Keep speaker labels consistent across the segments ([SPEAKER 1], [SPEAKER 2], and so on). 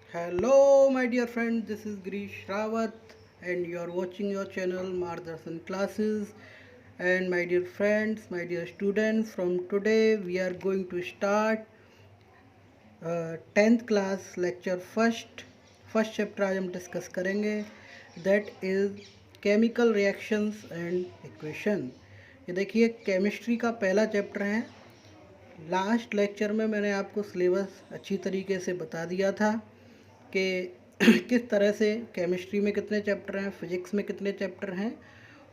[SPEAKER 1] Hello, my dear friend. This is Grish Rawat, and you are watching your channel Mardasan Classes. And my dear friends, my dear students, from today we are going to start 10th class lecture first chapter आज हम discuss करेंगे, that is chemical reactions and equation. ये देखिए chemistry का पहला chapter है। Last lecture में मैंने आपको सिलेबस अच्छी तरीके से बता दिया था कि किस तरह से केमिस्ट्री में कितने चैप्टर हैं, फिजिक्स में कितने चैप्टर हैं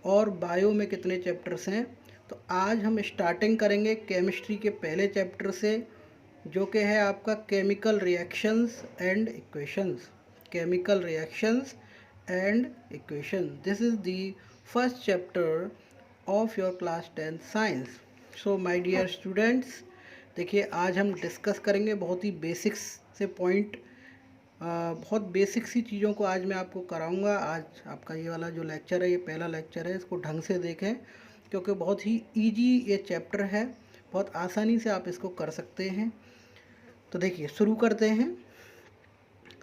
[SPEAKER 1] और बायो में कितने चैप्टर्स हैं। तो आज हम स्टार्टिंग करेंगे केमिस्ट्री के पहले चैप्टर से, जो कि है आपका chemical reactions and equations. Chemical reactions and equation, this is the first chapter of your class 10 science. So my dear students, देखिए आज हम डिस्कस करेंगे बहुत ही बेसिक्स से पॉइंट, बहुत बेसिक सी चीज़ों को आज मैं आपको कराऊंगा। आज आपका ये वाला जो लेक्चर है, ये पहला लेक्चर है, इसको ढंग से देखें क्योंकि बहुत ही इजी ये चैप्टर है, बहुत आसानी से आप इसको कर सकते हैं। तो देखिए शुरू करते हैं।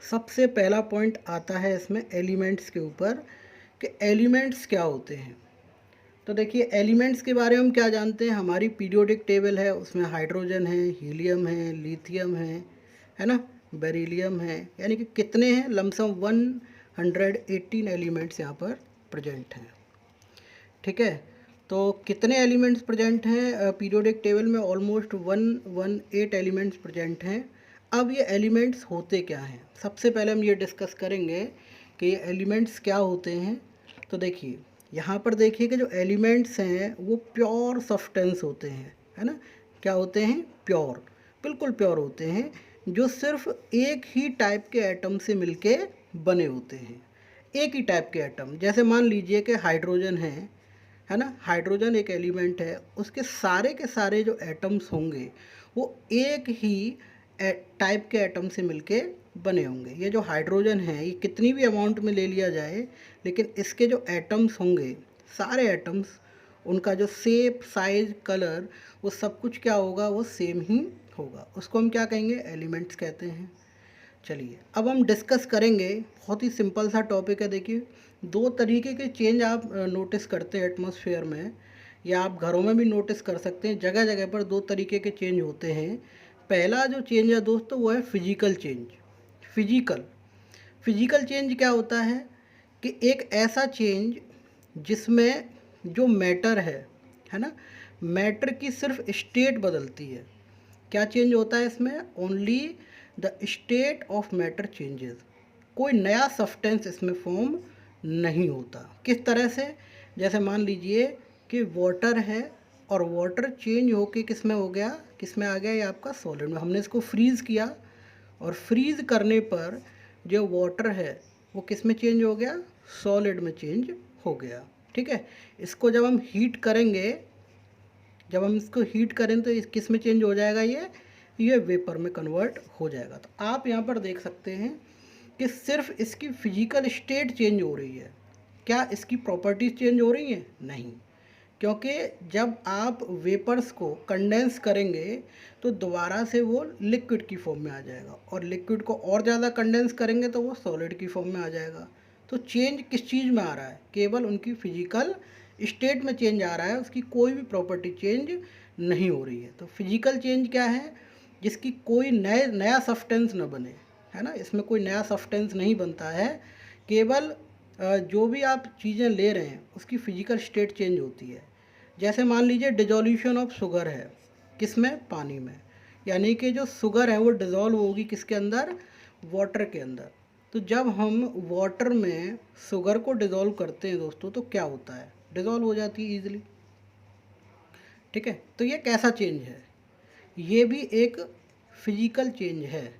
[SPEAKER 1] सबसे पहला पॉइंट आता है इसमें एलिमेंट्स के ऊपर कि एलिमेंट्स क्या होते हैं। तो देखिए एलिमेंट्स के बारे में हम क्या जानते हैं, हमारी पीरियोडिक टेबल है, उसमें हाइड्रोजन है, हीलियम है, लिथियम है ना, बेरिलियम है, यानी कि कितने हैं, लमसम 118 एलिमेंट्स यहाँ पर प्रेजेंट हैं। ठीक है, तो कितने एलिमेंट्स प्रेजेंट हैं पीरियोडिक टेबल में, ऑलमोस्ट 118 एलिमेंट्स प्रेजेंट हैं। अब ये एलिमेंट्स होते क्या हैं, सबसे पहले हम ये डिस्कस करेंगे कि ये एलिमेंट्स क्या होते हैं। तो देखिए यहाँ पर देखिए कि जो एलिमेंट्स हैं वो प्योर सब्सटेंस होते हैं, है ना। क्या होते हैं, प्योर, बिल्कुल प्योर होते हैं, जो सिर्फ एक ही टाइप के एटम से मिलके बने होते हैं। एक ही टाइप के एटम, जैसे मान लीजिए कि हाइड्रोजन है ना, हाइड्रोजन एक एलिमेंट है, उसके सारे के सारे जो एटम्स होंगे वो एक ही टाइप के एटम से मिलके बने होंगे। ये जो हाइड्रोजन है ये कितनी भी अमाउंट में ले लिया जाए, लेकिन इसके जो एटम्स होंगे, सारे एटम्स, उनका जो शेप, साइज, कलर, वो सब कुछ क्या होगा, वो सेम ही होगा। उसको हम क्या कहेंगे, एलिमेंट्स कहते हैं। चलिए अब हम डिस्कस करेंगे, बहुत ही सिंपल सा टॉपिक है। देखिए दो तरीके के चेंज आप नोटिस करते हैं एटमॉस्फेयर में, या आप घरों में भी नोटिस कर सकते हैं। जगह जगह पर दो तरीके के चेंज होते हैं। पहला जो चेंज है दोस्तों वो है physical change. Physical physical change क्या होता है कि एक ऐसा चेंज जिसमें जो मैटर है ना, मैटर की सिर्फ स्टेट बदलती है। क्या चेंज होता है इसमें, only the state of matter changes. कोई नया सब्सटेंस इसमें फॉर्म नहीं होता। किस तरह से, जैसे मान लीजिए कि वाटर है और वाटर चेंज होके किस में हो गया, किस में आ गया, ये आपका सॉलिड में। हमने इसको फ्रीज़ किया और फ्रीज़ करने पर जो वाटर है वो किस में चेंज हो गया, सॉलिड में चेंज हो गया। ठीक है, इसको जब हम हीट करेंगे, जब हम इसको हीट करें तो इस किस में चेंज हो जाएगा, ये वेपर में कन्वर्ट हो जाएगा। तो आप यहाँ पर देख सकते हैं कि सिर्फ इसकी फिजिकल स्टेट चेंज हो रही है। क्या इसकी प्रॉपर्टीज चेंज हो रही हैं, नहीं, क्योंकि जब आप वेपर्स को कंडेंस करेंगे तो दोबारा से वो लिक्विड की फॉर्म में आ जाएगा, और लिक्विड को और ज़्यादा कंडेंस करेंगे तो वो सॉलिड की फॉर्म में आ जाएगा। तो चेंज किस चीज़ में आ रहा है, केवल उनकी फिजिकल स्टेट में चेंज आ रहा है, उसकी कोई भी प्रॉपर्टी चेंज नहीं हो रही है। तो फिजिकल चेंज क्या है, जिसकी कोई नया सब्सटेंस न बने, है ना, इसमें कोई नया सब्सटेंस नहीं बनता है, केवल जो भी आप चीज़ें ले रहे हैं उसकी फिजिकल स्टेट चेंज होती है। जैसे मान लीजिए डिजोल्यूशन ऑफ शुगर है, किसमें, पानी में, यानी कि जो शुगर है वो डिज़ोल्व होगी किसके अंदर, वाटर के अंदर। तो जब हम वाटर में शुगर को डिज़ोल्व करते हैं दोस्तों, तो क्या होता है, डिज़ोल्व हो जाती है ईजिली। ठीक है, तो ये कैसा चेंज है, ये भी एक फिजिकल चेंज है।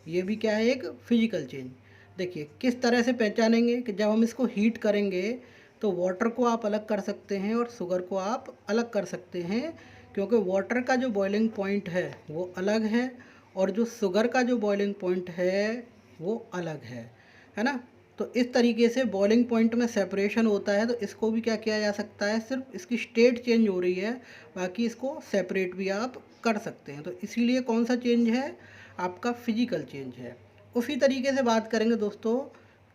[SPEAKER 1] ये भी क्या है, एक फिजिकल चेंज। देखिए किस तरह से पहचानेंगे कि जब हम इसको हीट करेंगे तो वाटर को आप अलग कर सकते हैं और शुगर को आप अलग कर सकते हैं, क्योंकि वाटर का जो बॉइलिंग पॉइंट है वो अलग है और जो शुगर का जो बॉइलिंग पॉइंट है वो अलग है ना। तो इस तरीके से बॉइलिंग पॉइंट में सेपरेशन होता है। तो इसको भी क्या किया जा सकता है, सिर्फ इसकी स्टेट चेंज हो रही है, बाकी इसको सेपरेट भी आप कर सकते हैं। तो इसीलिए कौन सा चेंज है, आपका फिजिकल चेंज है। उसी तरीके से बात करेंगे दोस्तों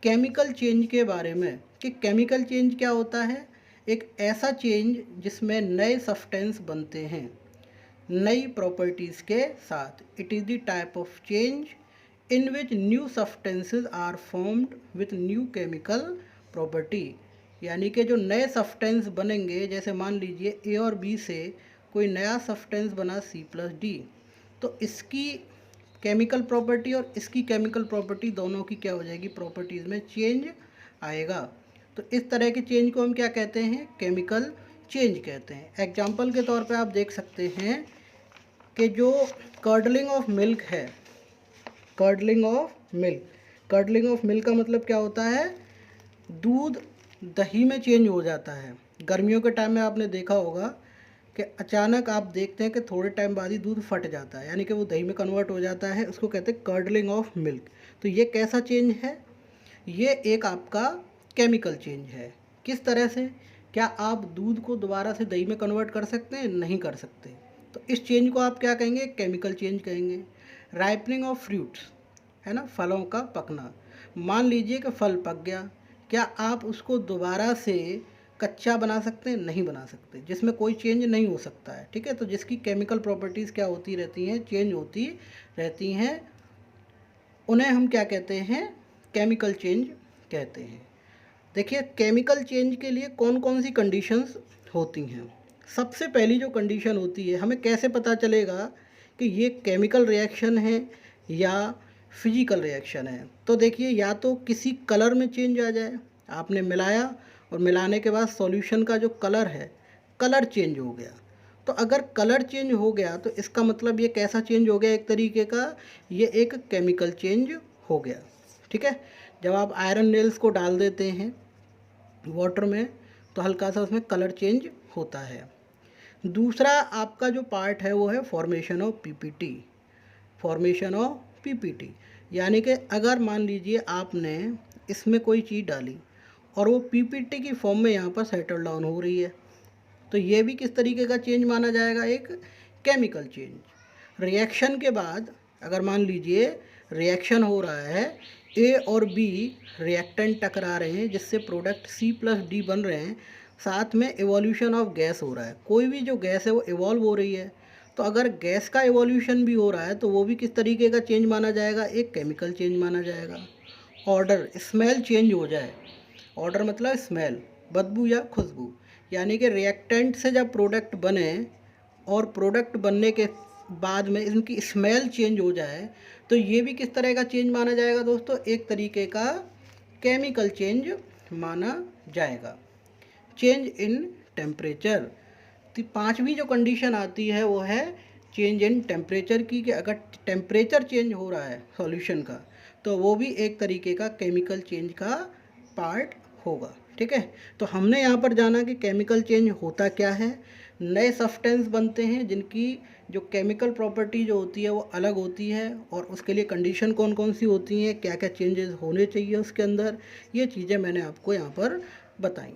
[SPEAKER 1] केमिकल चेंज के बारे में कि केमिकल चेंज क्या होता है। एक ऐसा चेंज जिसमें नए सब्सटेंस बनते हैं नई प्रॉपर्टीज़ के साथ। It is the type of change in which new substances are formed with new chemical property. यानी कि जो नए सब्सटेंस बनेंगे, जैसे मान लीजिए ए और बी से कोई नया सब्सटेंस बना C+D, तो इसकी केमिकल प्रॉपर्टी और इसकी केमिकल प्रॉपर्टी दोनों की क्या हो जाएगी, प्रॉपर्टीज़ में चेंज आएगा। तो इस तरह के चेंज को हम क्या कहते हैं, केमिकल चेंज कहते हैं। एग्जाम्पल के तौर पे आप देख सकते हैं कि जो कर्डलिंग ऑफ मिल्क है, curdling of milk, curdling of milk का मतलब क्या होता है, दूध दही में चेंज हो जाता है। गर्मियों के टाइम में आपने देखा होगा कि अचानक आप देखते हैं कि थोड़े टाइम बाद ही दूध फट जाता है, यानी कि वो दही में कन्वर्ट हो जाता है, उसको कहते हैं कर्डलिंग ऑफ मिल्क। तो ये कैसा चेंज है, ये एक आपका केमिकल चेंज है। किस तरह से, क्या आप दूध को दोबारा से दही में कन्वर्ट कर सकते हैं, नहीं कर सकते। तो इस चेंज को आप क्या कहेंगे, केमिकल चेंज कहेंगे। राइपनिंग ऑफ फ्रूट्स है ना, फलों का पकना। मान लीजिए कि फल पक गया, क्या आप उसको दोबारा से कच्चा बना सकते हैं, नहीं बना सकते, जिसमें कोई चेंज नहीं हो सकता है। ठीक है, तो जिसकी केमिकल प्रॉपर्टीज़ क्या होती रहती हैं, चेंज होती रहती हैं, उन्हें हम क्या कहते हैं, केमिकल चेंज कहते हैं। देखिए केमिकल चेंज के लिए कौन कौन सी कंडीशंस होती हैं। सबसे पहली जो कंडीशन होती है, हमें कैसे पता चलेगा कि ये केमिकल रिएक्शन है या फिजिकल रिएक्शन है। तो देखिए, या तो किसी कलर में चेंज आ जाए, आपने मिलाया और मिलाने के बाद सॉल्यूशन का जो कलर है, कलर चेंज हो गया। तो अगर कलर चेंज हो गया तो इसका मतलब ये कैसा चेंज हो गया, एक तरीके का ये एक केमिकल चेंज हो गया। ठीक है, जब आप आयरन नेल्स को डाल देते हैं वाटर में तो हल्का सा उसमें कलर चेंज होता है। दूसरा आपका जो पार्ट है वो है formation of PPT. Formation of PPT यानी कि अगर मान लीजिए आपने इसमें कोई चीज़ डाली और वो पीपीटी की फॉर्म में यहाँ पर सेटल डाउन हो रही है, तो ये भी किस तरीके का चेंज माना जाएगा, एक केमिकल चेंज। रिएक्शन के बाद अगर मान लीजिए रिएक्शन हो रहा है, ए और बी रिएक्टेंट टकरा रहे हैं जिससे प्रोडक्ट C+D बन रहे हैं, साथ में एवोल्यूशन ऑफ गैस हो रहा है, कोई भी जो गैस है वो इवॉल्व हो रही है। तो अगर गैस का एवोल्यूशन भी हो रहा है तो वो भी किस तरीके का चेंज माना जाएगा, एक केमिकल चेंज माना जाएगा। ऑर्डर, स्मेल चेंज हो जाए, ऑर्डर मतलब स्मेल, बदबू या खुशबू, यानी कि रिएक्टेंट से जब प्रोडक्ट बने और प्रोडक्ट बनने के बाद में इनकी स्मेल चेंज हो जाए, तो ये भी किस तरह का चेंज माना जाएगा दोस्तों, एक तरीके का केमिकल चेंज माना जाएगा। चेंज इन टेम्परेचर, तो पांचवी जो कंडीशन आती है वो है चेंज इन टेम्परेचर की, कि अगर टेम्परेचर चेंज हो रहा है सॉल्यूशन का तो वो भी एक तरीके का केमिकल चेंज का पार्ट होगा। ठीक है, तो हमने यहाँ पर जाना कि केमिकल चेंज होता क्या है, नए सब्सटेंस बनते हैं जिनकी जो केमिकल प्रॉपर्टी जो होती है वो अलग होती है, और उसके लिए कंडीशन कौन कौन सी होती हैं, क्या क्या चेंजेस होने चाहिए उसके अंदर, ये चीज़ें मैंने आपको यहाँ पर बताई।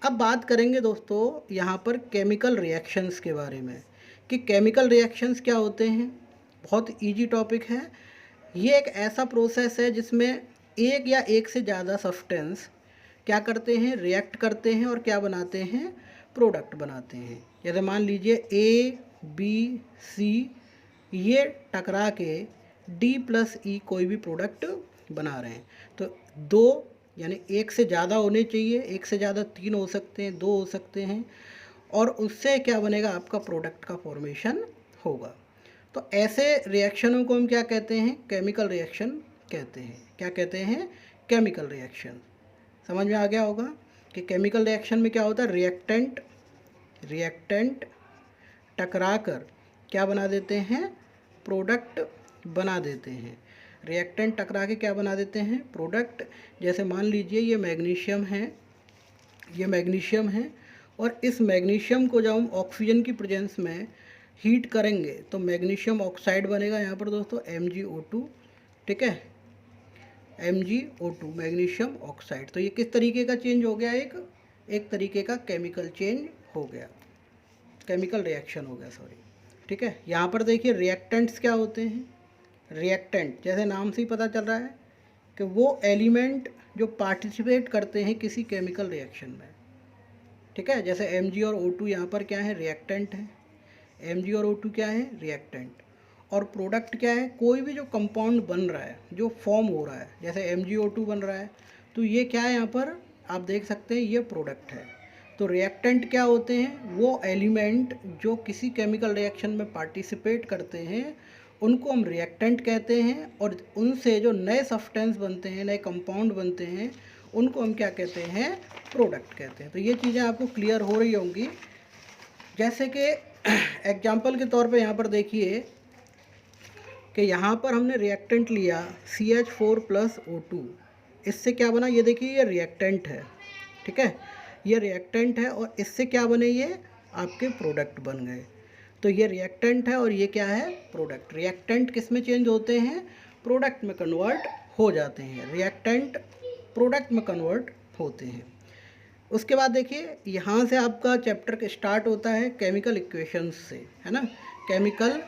[SPEAKER 1] अब बात करेंगे दोस्तों यहाँ पर केमिकल रिएक्शंस के बारे में कि केमिकल रिएक्शंस क्या होते हैं। बहुत इजी टॉपिक है। ये एक ऐसा प्रोसेस है जिसमें एक या एक से ज़्यादा सब्सटेंस क्या करते हैं, रिएक्ट करते हैं और क्या बनाते हैं, प्रोडक्ट बनाते हैं। जैसे मान लीजिए A, B, C ये टकरा के D+E कोई भी प्रोडक्ट बना रहे हैं, तो दो यानी एक से ज़्यादा होने चाहिए, एक से ज़्यादा तीन हो सकते हैं, दो हो सकते हैं, और उससे क्या बनेगा, आपका प्रोडक्ट का फॉर्मेशन होगा। तो ऐसे रिएक्शनों को हम क्या कहते हैं, केमिकल रिएक्शन कहते हैं। क्या कहते हैं, केमिकल रिएक्शन। समझ में आ गया होगा कि केमिकल रिएक्शन में क्या होता है, रिएक्टेंट टकरा कर क्या बना देते हैं, प्रोडक्ट बना देते हैं। रिएक्टेंट टकरा के क्या बना देते हैं, प्रोडक्ट। जैसे मान लीजिए ये मैग्नीशियम है, ये मैग्नीशियम है, और इस मैग्नीशियम को जब हम ऑक्सीजन की प्रेजेंस में हीट करेंगे तो मैग्नीशियम ऑक्साइड बनेगा यहाँ पर दोस्तों, MgO2। ठीक है, MgO2 मैग्नीशियम ऑक्साइड। तो ये किस तरीके का चेंज हो गया, एक तरीके का केमिकल चेंज हो गया, केमिकल रिएक्शन हो गया, सॉरी। ठीक है, यहाँ पर देखिए रिएक्टेंट्स क्या होते हैं, रिएक्टेंट, जैसे नाम से ही पता चल रहा है कि वो एलिमेंट जो पार्टिसिपेट करते हैं किसी केमिकल रिएक्शन में, ठीक है। जैसे Mg और O2 यहाँ पर क्या है, रिएक्टेंट है। Mg और O2 क्या है, रिएक्टेंट। और प्रोडक्ट क्या है, कोई भी जो कंपाउंड बन रहा है, जो फॉर्म हो रहा है, जैसे MgO2 बन रहा है, तो ये क्या है, यहाँ पर आप देख सकते हैं ये प्रोडक्ट है। तो रिएक्टेंट क्या होते हैं, वो एलिमेंट जो किसी केमिकल रिएक्शन में पार्टिसिपेट करते हैं उनको हम रिएक्टेंट कहते हैं, और उनसे जो नए सब्सटेंस बनते हैं, नए कंपाउंड बनते हैं, उनको हम क्या कहते हैं, प्रोडक्ट कहते हैं। तो ये चीज़ें आपको क्लियर हो रही होंगी। जैसे कि एग्जाम्पल के तौर पे यहाँ पर देखिए कि यहाँ पर हमने रिएक्टेंट लिया CH4+O2, इससे क्या बना, ये देखिए ये रिएक्टेंट है, ठीक है, ये रिएक्टेंट है, और इससे क्या बने, ये आपके प्रोडक्ट बन गए। तो ये रिएक्टेंट है और ये क्या है, प्रोडक्ट। रिएक्टेंट किस में चेंज होते हैं, प्रोडक्ट में कन्वर्ट हो जाते हैं, रिएक्टेंट प्रोडक्ट में कन्वर्ट होते हैं। उसके बाद देखिए यहाँ से आपका चैप्टर स्टार्ट होता है केमिकल इक्वेशंस से, है ना, केमिकल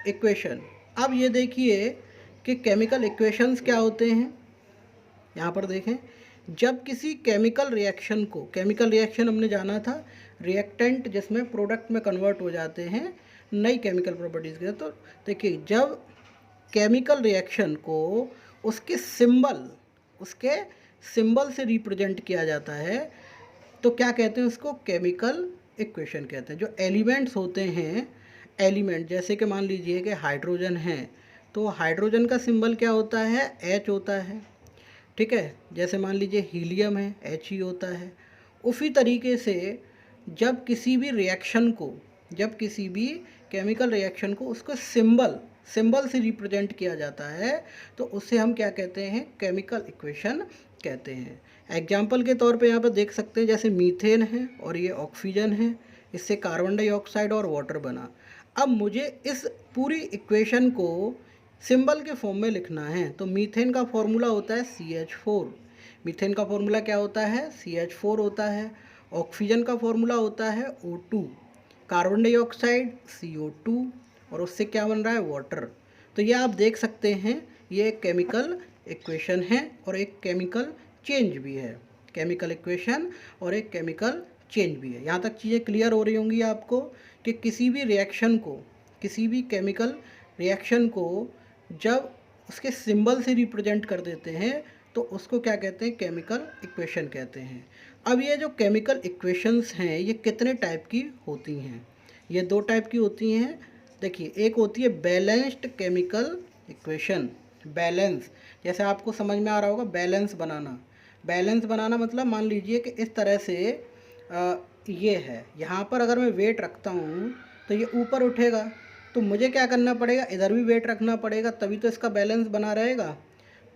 [SPEAKER 1] इक्वेशन। अब ये देखिए कि केमिकल इक्वेशंस क्या होते हैं। यहाँ पर देखें, जब किसी केमिकल रिएक्शन को, केमिकल रिएक्शन हमने जाना था रिएक्टेंट जिसमें प्रोडक्ट में कन्वर्ट हो जाते हैं नई केमिकल प्रॉपर्टीज़ के, तो देखिए जब केमिकल रिएक्शन को उसके सिंबल से रिप्रेजेंट किया जाता है तो क्या कहते हैं, उसको केमिकल इक्वेशन कहते हैं। जो एलिमेंट्स होते हैं, एलिमेंट जैसे कि मान लीजिए कि हाइड्रोजन है, तो हाइड्रोजन का सिंबल क्या होता है, H होता है, ठीक है। जैसे मान लीजिए हीलियम है, He होता है। उसी तरीके से जब किसी भी रिएक्शन को, जब किसी भी केमिकल रिएक्शन को उसको सिंबल से रिप्रेजेंट किया जाता है तो उसे हम क्या कहते हैं, केमिकल इक्वेशन कहते हैं। एग्जाम्पल के तौर पे यहाँ पर देख सकते हैं, जैसे मीथेन है और ये ऑक्सीजन है, इससे कार्बन डाइऑक्साइड और वाटर बना। अब मुझे इस पूरी इक्वेशन को सिंबल के फॉर्म में लिखना है, तो मीथेन का फॉर्मूला होता है CH4। मीथेन का फॉर्मूला क्या होता है, CH4 होता है। ऑक्सीजन का फॉर्मूला होता है O2, कार्बन डाइऑक्साइड CO2, और उससे क्या बन रहा है, वाटर। तो ये आप देख सकते हैं, ये एक केमिकल इक्वेशन है और एक केमिकल चेंज भी है। केमिकल इक्वेशन और एक केमिकल चेंज भी है। यहाँ तक चीज़ें क्लियर हो रही होंगी आपको कि किसी भी रिएक्शन को, किसी भी केमिकल रिएक्शन को जब उसके सिंबल से रिप्रेजेंट कर देते हैं तो उसको क्या कहते हैं, केमिकल इक्वेशन कहते हैं। अब ये जो केमिकल इक्वेशंस हैं ये कितने टाइप की होती हैं, ये दो टाइप की होती हैं। देखिए, एक होती है बैलेंस्ड केमिकल इक्वेशन। बैलेंस, जैसे आपको समझ में आ रहा होगा, बैलेंस बनाना मतलब मान लीजिए कि इस तरह से ये है, यहाँ पर अगर मैं वेट रखता हूँ तो ये ऊपर उठेगा, तो मुझे क्या करना पड़ेगा, इधर भी वेट रखना पड़ेगा, तभी तो इसका बैलेंस बना रहेगा।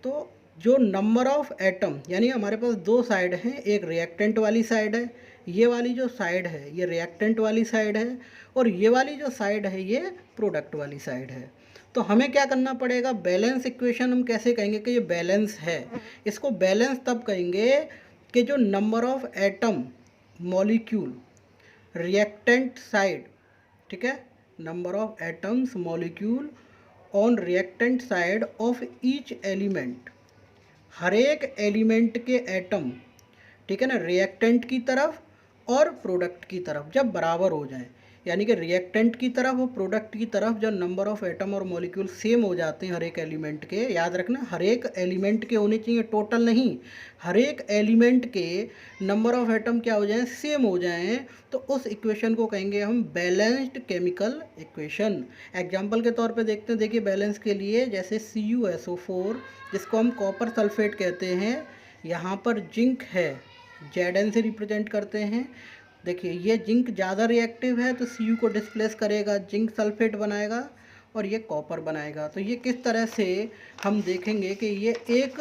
[SPEAKER 1] तो जो नंबर ऑफ एटम, यानी हमारे पास दो साइड हैं, एक रिएक्टेंट वाली साइड है, ये वाली जो साइड है ये रिएक्टेंट वाली साइड है, और ये वाली जो साइड है ये प्रोडक्ट वाली साइड है। तो हमें क्या करना पड़ेगा, बैलेंस इक्वेशन हम कैसे कहेंगे कि ये बैलेंस है। इसको बैलेंस तब कहेंगे कि जो number of atom molecule reactant side, ठीक है, number of atoms molecule on reactant side of each element, हर एक एलिमेंट के एटम, ठीक है ना, रिएक्टेंट की तरफ और प्रोडक्ट की तरफ जब बराबर हो जाए, यानी कि रिएक्टेंट की तरफ और प्रोडक्ट की तरफ जब नंबर ऑफ एटम और मॉलिक्यूल सेम हो जाते हैं हर एक एलिमेंट के, याद रखना हर एक एलिमेंट के होने चाहिए, टोटल नहीं, हर एक एलिमेंट के नंबर ऑफ एटम क्या हो जाएं, सेम हो जाएं, तो उस इक्वेशन को कहेंगे हम बैलेंस्ड केमिकल इक्वेशन। एग्जाम्पल के तौर पे देखते हैं, देखिए बैलेंस के लिए जैसे CuSO4 जिसको हम कॉपर सल्फेट कहते हैं, यहाँ पर जिंक है, Zn से रिप्रेजेंट करते हैं। देखिए ये जिंक ज़्यादा रिएक्टिव है तो Cu को डिस्प्लेस करेगा, जिंक सल्फेट बनाएगा और ये कॉपर बनाएगा। तो ये किस तरह से हम देखेंगे कि ये एक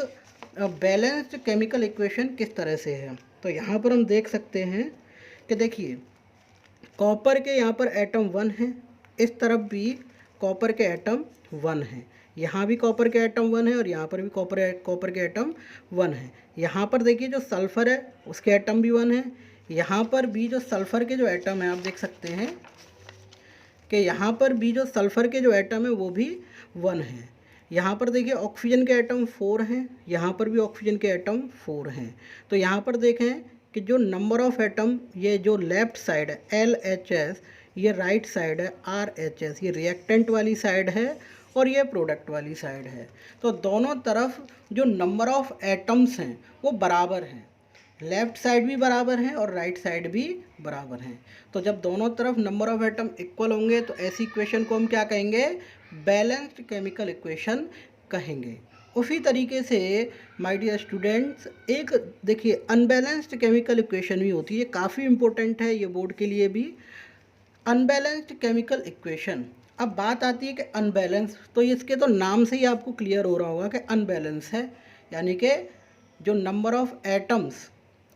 [SPEAKER 1] बैलेंस्ड केमिकल इक्वेशन किस तरह से है। तो यहाँ पर हम देख सकते हैं कि देखिए कॉपर के यहाँ पर एटम 1 है, इस तरफ भी कॉपर के एटम 1 है, यहाँ भी कॉपर के एटम 1 है और यहाँ पर भी कॉपर के एटम 1 है। यहाँ पर देखिए जो सल्फ़र है उसके एटम भी 1 है, यहाँ पर भी जो सल्फ़र के जो एटम है आप देख सकते हैं कि यहाँ पर भी जो सल्फ़र के जो एटम है वो भी 1 है। यहाँ पर देखिए ऑक्सीजन के एटम 4 हैं, यहाँ पर भी ऑक्सीजन के एटम 4 हैं। तो यहाँ पर देखें कि जो नंबर ऑफ एटम, ये जो लेफ्ट साइड है LHS, ये राइट साइड है RH, ये रिएक्टेंट वाली साइड है और ये प्रोडक्ट वाली साइड है। तो दोनों तरफ जो नंबर ऑफ एटम्स हैं वो बराबर हैं, लेफ्ट साइड भी बराबर है और राइट साइड भी बराबर हैं। तो जब दोनों तरफ नंबर ऑफ एटम इक्वल होंगे तो ऐसी इक्वेशन को हम क्या कहेंगे, बैलेंस्ड केमिकल इक्वेशन कहेंगे। उसी तरीके से माय डियर स्टूडेंट्स, एक देखिए अनबैलेंस्ड केमिकल इक्वेशन भी होती है, काफ़ी इंपॉर्टेंट है ये बोर्ड के लिए भी। अनबैलेंस्ड केमिकल इक्वेशन, अब बात आती है कि अनबैलेंस, तो इसके तो नाम से ही आपको क्लियर हो रहा होगा कि अनबैलेंस है, यानी कि जो नंबर ऑफ एटम्स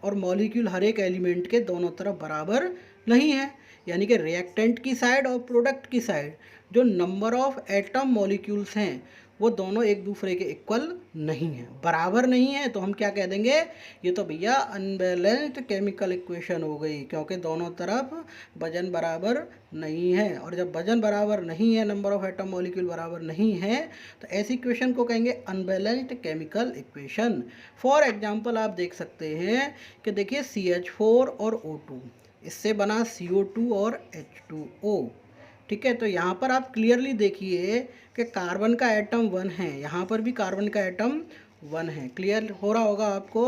[SPEAKER 1] और मॉलिक्यूल हर एक एलिमेंट के दोनों तरफ बराबर नहीं है, यानी कि रिएक्टेंट की साइड और प्रोडक्ट की साइड जो नंबर ऑफ एटम मॉलिक्यूल्स हैं वो दोनों एक दूसरे के इक्वल नहीं है, बराबर नहीं है। तो हम क्या कह देंगे, ये तो भैया अनबैलेंस्ड केमिकल इक्वेशन हो गई, क्योंकि दोनों तरफ वजन बराबर नहीं है। और जब वजन बराबर नहीं है, नंबर ऑफ एटम मॉलिक्यूल बराबर नहीं है, तो ऐसी इक्वेशन को कहेंगे unbalanced chemical equation. For example आप देख सकते हैं कि देखिए CH4 और O2, इससे बना CO2 और H2O। ठीक है, तो यहाँ पर आप क्लियरली देखिए कि कार्बन का एटम 1 है, यहाँ पर भी कार्बन का एटम 1 है, क्लियर हो रहा होगा आपको।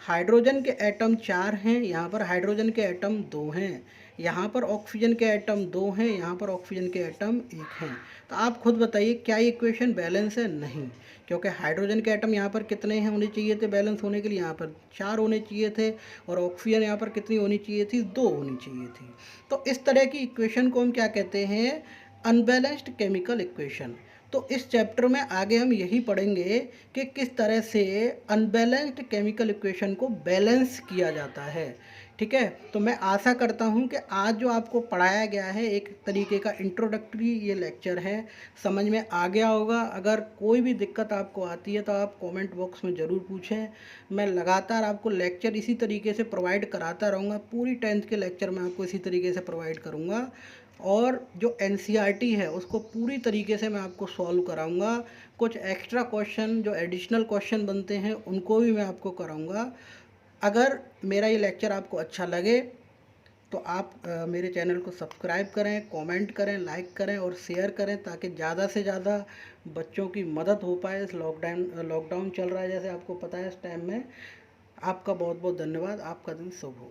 [SPEAKER 1] हाइड्रोजन के एटम 4 हैं, यहाँ पर हाइड्रोजन के एटम 2 हैं, यहाँ पर ऑक्सीजन के एटम 2 हैं, यहाँ पर ऑक्सीजन के एटम 1 हैं। तो आप खुद बताइए क्या ये इक्वेशन बैलेंस है? नहीं, क्योंकि हाइड्रोजन के एटम यहाँ पर कितने हैं होने चाहिए थे बैलेंस होने के लिए, यहाँ पर 4 होने चाहिए थे, और ऑक्सीजन यहाँ पर कितनी होनी चाहिए थी, 2 होनी चाहिए थी। तो इस तरह की इक्वेशन को हम क्या कहते हैं, अनबैलेंस्ड केमिकल इक्वेशन। तो इस चैप्टर में आगे हम यही पढ़ेंगे कि किस तरह से अनबैलेंस्ड केमिकल इक्वेशन को बैलेंस किया जाता है। ठीक है, तो मैं आशा करता हूँ कि आज जो आपको पढ़ाया गया है एक तरीके का इंट्रोडक्टरी ये लेक्चर है, समझ में आ गया होगा। अगर कोई भी दिक्कत आपको आती है तो आप कमेंट बॉक्स में ज़रूर पूछें। मैं लगातार आपको लेक्चर इसी तरीके से प्रोवाइड कराता रहूँगा, पूरी 10th के लेक्चर मैं आपको इसी तरीके से प्रोवाइड करूँगा। और जो NCERT है उसको पूरी तरीके से मैं आपको सॉल्व कराऊंगा। कुछ एक्स्ट्रा क्वेश्चन जो एडिशनल क्वेश्चन बनते हैं उनको भी मैं आपको कराऊंगा। अगर मेरा ये लेक्चर आपको अच्छा लगे तो आप मेरे चैनल को सब्सक्राइब करें, कमेंट करें, लाइक करें और शेयर करें, ताकि ज़्यादा से ज़्यादा बच्चों की मदद हो पाए। इस लॉकडाउन चल रहा है जैसे आपको पता है इस टाइम में। आपका बहुत बहुत धन्यवाद, आपका दिन शुभ हो।